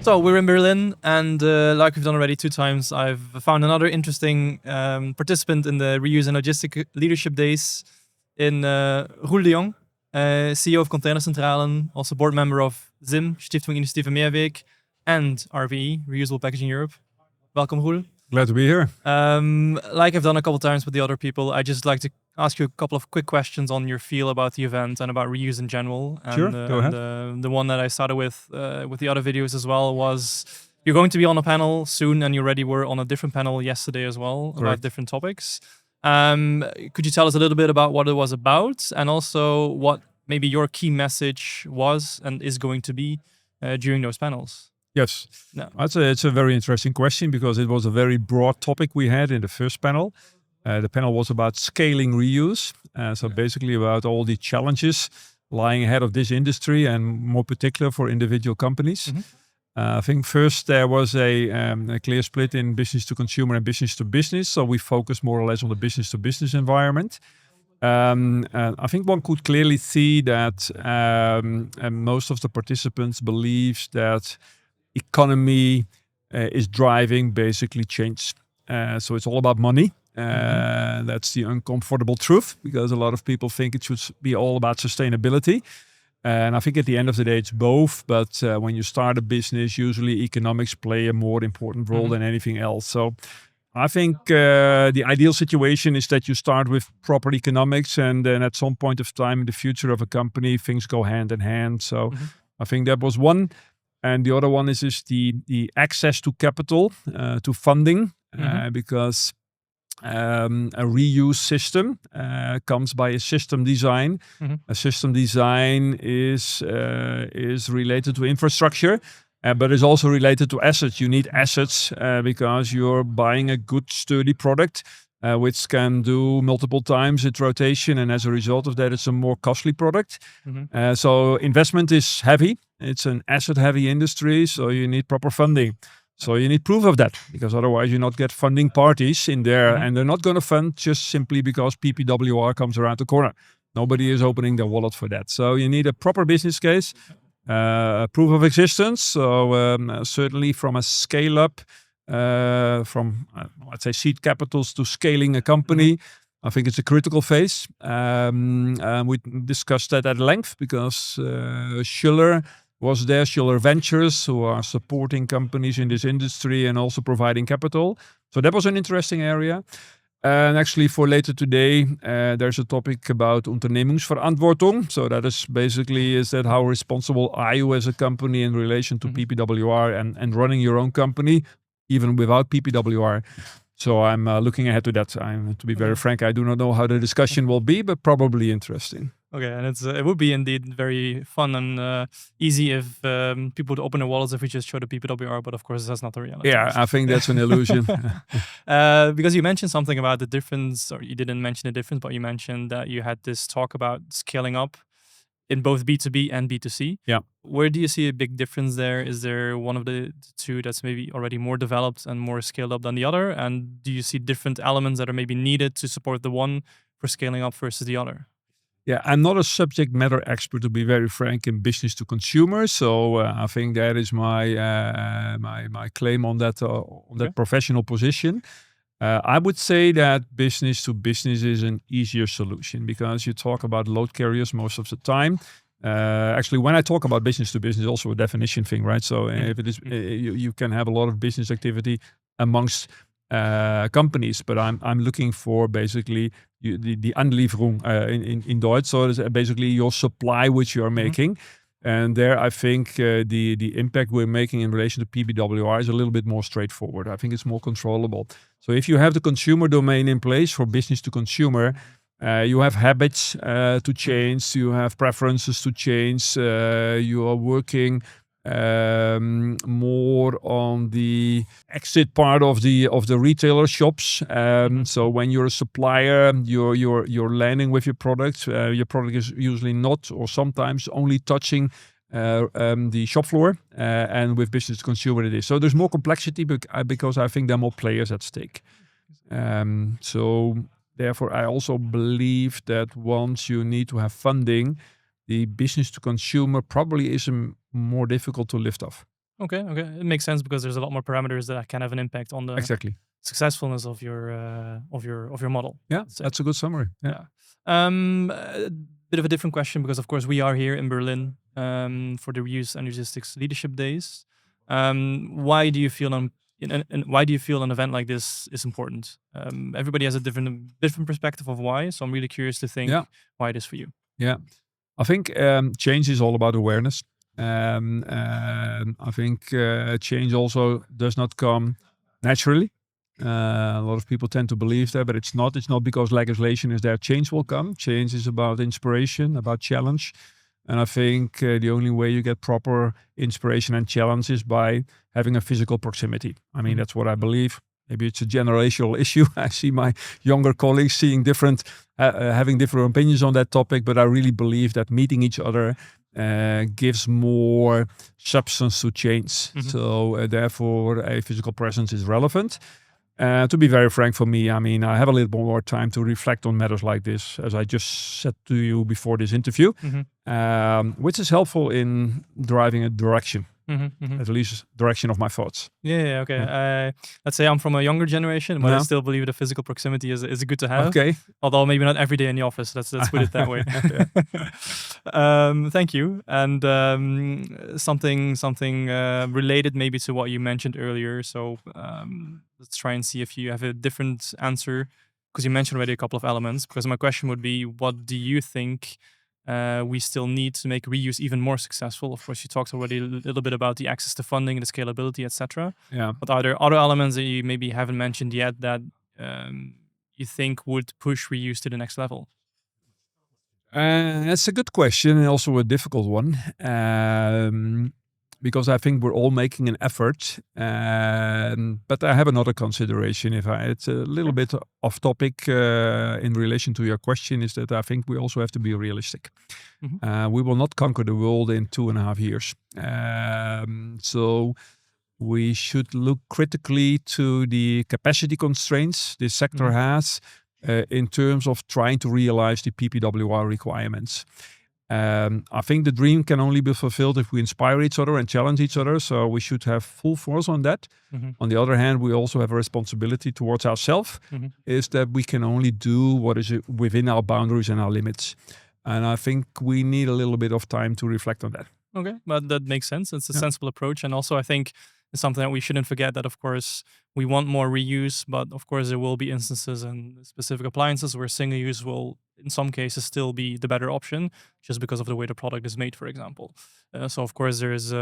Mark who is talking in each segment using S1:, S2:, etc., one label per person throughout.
S1: So we're in Berlin, and like we've done already 2 times, I've found another interesting participant in the Reuse and Logistic Leadership Days in Roel de Jong, CEO of Container Centralen, also board member of ZIM, Stiftung Initiatieve Meerweg, and RVE, Reusable Packaging Europe. Welcome, Roel.
S2: Glad to be here.
S1: Like I've done a couple times with the other people, I just like to ask you a couple of quick questions on your feel about the event and about reuse in general. And,
S2: Sure, go ahead.
S1: The one that I started with the other videos as well was you're going to be on a panel soon, and you already were on a different panel yesterday as well. About different topics. Could you tell us a little bit about what it was about, and also what maybe your key message was and is going to be during those panels?
S2: Yes,
S1: No.
S2: it's a very interesting question because it was a very broad topic we had in the first panel. The panel was about scaling reuse, so basically about all the challenges lying ahead of this industry and more particular for individual companies. I think first there was a clear split in business to consumer and business to business, so we focused more or less on the business to business environment. I think one could clearly see that most of the participants believe that economy is driving basically change. So it's all about money. That's the uncomfortable truth, because a lot of people think it should be all about sustainability. And I think at the end of the day, it's both. But when you start a business, usually economics play a more important role than anything else. So I think the ideal situation is that you start with proper economics, and then at some point of time in the future of a company, things go hand in hand. So I think that was one. And the other one is the access to capital, to funding, because a reuse system comes by a system design. A system design is related to infrastructure, but is also related to assets. You need assets because you're buying a good, sturdy product, which can do multiple times its rotation, and as a result of that, it's a more costly product. So investment is heavy. It's an asset-heavy industry, so you need proper funding. So you need proof of that, because otherwise you not get funding parties in there, and they're not going to fund just simply because PPWR comes around the corner. Nobody is opening their wallet for that. So you need a proper business case, proof of existence. So certainly from a scale-up, from let's say seed capitals to scaling a company, I think it's a critical phase. We discussed that at length because Schuller was there, Schuller Ventures, who are supporting companies in this industry and also providing capital. So that was an interesting area. And actually for later today, there's a topic about Unternehmensverantwortung. So that is basically, is that how responsible are you as a company in relation to PPWR and running your own company, even without PPWR. So I'm looking ahead to that. To be very frank, I do not know how the discussion will be, but probably interesting.
S1: Okay, and it would be indeed very fun and easy if people would open their wallets if we just show the PPWR, but of course that's not the reality.
S2: Yeah, I think that's an illusion.
S1: Because you mentioned something about the difference, or you didn't mention the difference, but you mentioned that you had this talk about scaling up in both B2B and B2C.
S2: Yeah.
S1: Where do you see a big difference there? Is there one of the two that's maybe already more developed and more scaled up than the other? And do you see different elements that are maybe needed to support the one for scaling up versus the other?
S2: Yeah, I'm not a subject matter expert, to be very frank, in business to consumer. So I think that is my my claim on that professional position. I would say that business to business is an easier solution because you talk about load carriers most of the time. Actually, when I talk about business to business, also a definition thing, right? So if it is, you can have a lot of business activity amongst companies, but I'm looking for basically the Anlieferung in Deutsch. So it's basically your supply which you are making. And there, I think the impact we're making in relation to PPWR is a little bit more straightforward. I think it's more controllable. So if you have the consumer domain in place for business to consumer, you have habits to change, you have preferences to change, you are working more on the exit part of the retailer shops. So when you're a supplier, you're landing with your product. Your product is usually not, or sometimes only touching the shop floor. And with business to consumer, it is. So there's more complexity because I think there are more players at stake. So therefore, I also believe that once you need to have funding, the business to consumer probably is more difficult to lift off.
S1: Okay, it makes sense because there's a lot more parameters that can have an impact on the
S2: Exactly.
S1: successfulness of your model.
S2: Yeah, that's a good summary. Yeah.
S1: A bit of a different question because of course we are here in Berlin for the Reuse and Logistics Leadership Days. Why do you feel why do you feel an event like this is important? Everybody has a different perspective of why, so I'm really curious to think why it is for you.
S2: Yeah, I think change is all about awareness. I think change also does not come naturally. A lot of people tend to believe that, but it's not. It's not because legislation is there. Change will come. Change is about inspiration, about challenge. And I think the only way you get proper inspiration and challenge is by having a physical proximity. I mean, that's what I believe. Maybe it's a generational issue. I see my younger colleagues seeing having different opinions on that topic, but I really believe that meeting each other gives more substance to change. So therefore, a physical presence is relevant. To be very frank, for me, I mean, I have a little bit more time to reflect on matters like this, as I just said to you before this interview, which is helpful in driving a direction, at least direction of my thoughts.
S1: Yeah, okay. Yeah. Let's say I'm from a younger generation, but I still believe the physical proximity is good to have.
S2: Okay.
S1: Although maybe not every day in the office. Let's put it that way. Thank you. And something related maybe to what you mentioned earlier. So let's try and see if you have a different answer, because you mentioned already a couple of elements. Because my question would be, what do you think we still need to make reuse even more successful? Of course, you talked already a little bit about the access to funding and the scalability, etc.
S2: Yeah.
S1: But are there other elements that you maybe haven't mentioned yet that you think would push reuse to the next level?
S2: That's a good question and also a difficult one. Because I think we're all making an effort. But I have another consideration. It's a little bit off topic in relation to your question, is that I think we also have to be realistic. We will not conquer the world in 2.5 years. So we should look critically to the capacity constraints this sector has in terms of trying to realize the PPWR requirements. I think the dream can only be fulfilled if we inspire each other and challenge each other. So we should have full force on that. On the other hand, we also have a responsibility towards ourselves, is that we can only do what is within our boundaries and our limits. And I think we need a little bit of time to reflect on that.
S1: Okay, but that makes sense. It's a sensible approach. And also I think it's something that we shouldn't forget, that of course we want more reuse, but of course there will be instances and specific appliances where single use will in some cases still be the better option, just because of the way the product is made, for example. So of course there is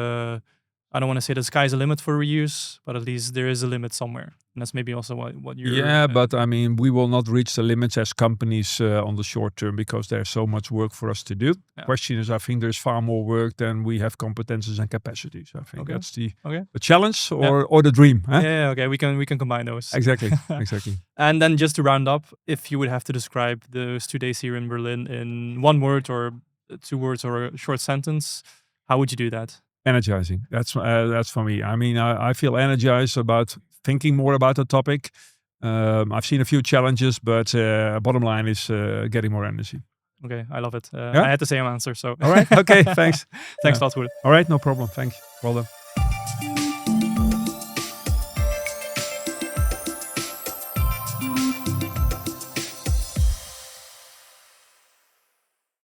S1: I don't want to say the sky's the limit for reuse, but at least there is a limit somewhere. And that's maybe also what you're...
S2: Yeah, but I mean, we will not reach the limits as companies on the short term, because there's so much work for us to do. The question is, I think there's far more work than we have competences and capacities. I think that's the challenge or the dream. Huh?
S1: Yeah, okay, we can combine those.
S2: Exactly, exactly.
S1: And then just to round up, if you would have to describe those 2 days here in Berlin in 1 word or 2 words or a short sentence, how would you do that?
S2: Energizing. That's for me. I mean, I feel energized about thinking more about the topic. I've seen a few challenges, but bottom line is getting more energy.
S1: Okay, I love it. I had the same answer. So
S2: all right. Okay. Thanks.
S1: Thanks a lot, Roel.
S2: All right. No problem. Thanks. Well done.